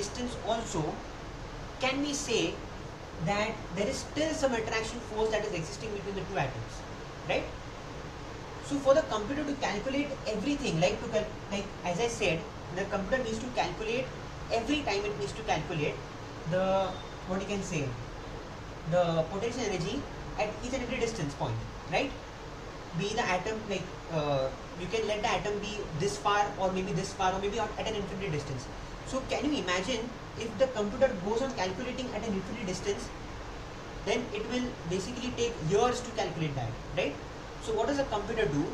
distance also, can we say that there is still some attraction force that is existing between the two atoms, right? So for the computer to calculate everything, like as I said, the computer needs to calculate every time. It needs to calculate the, what you can say, the potential energy at each and every distance point, right? Be the atom, like you can let the atom be this far or maybe this far or maybe at an infinite distance. So can you imagine if the computer goes on calculating at an infinite distance, then it will basically take years to calculate that, right? So what does a computer do?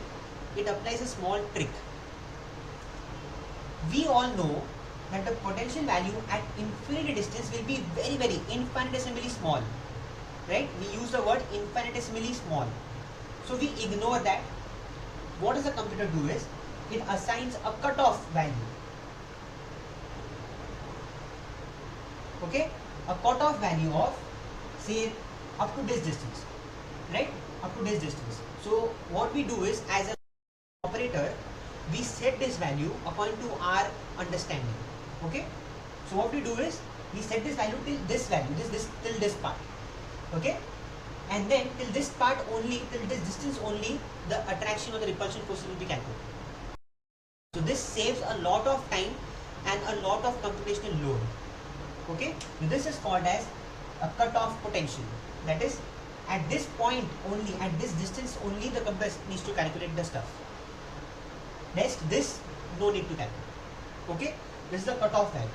It applies a small trick. We all know that the potential value at infinite distance will be very, very infinitesimally small, right? We use the word infinitesimally small. So we ignore that. What does the computer do is, it assigns a cutoff value. Okay? A cutoff value of, say, up to this distance, right? Up to this distance. So what we do is, as an operator, we set this value according to our understanding. Okay? So what we do is, we set this value till this value, till this part. Okay? And then till this part only, till this distance only, the attraction or the repulsion force will be calculated. So this saves a lot of time and a lot of computational load. Okay? So this is called as a cutoff potential. That is, at this point only, at this distance only, the computer needs to calculate the stuff. Next, this no need to calculate. Okay? This is the cutoff value.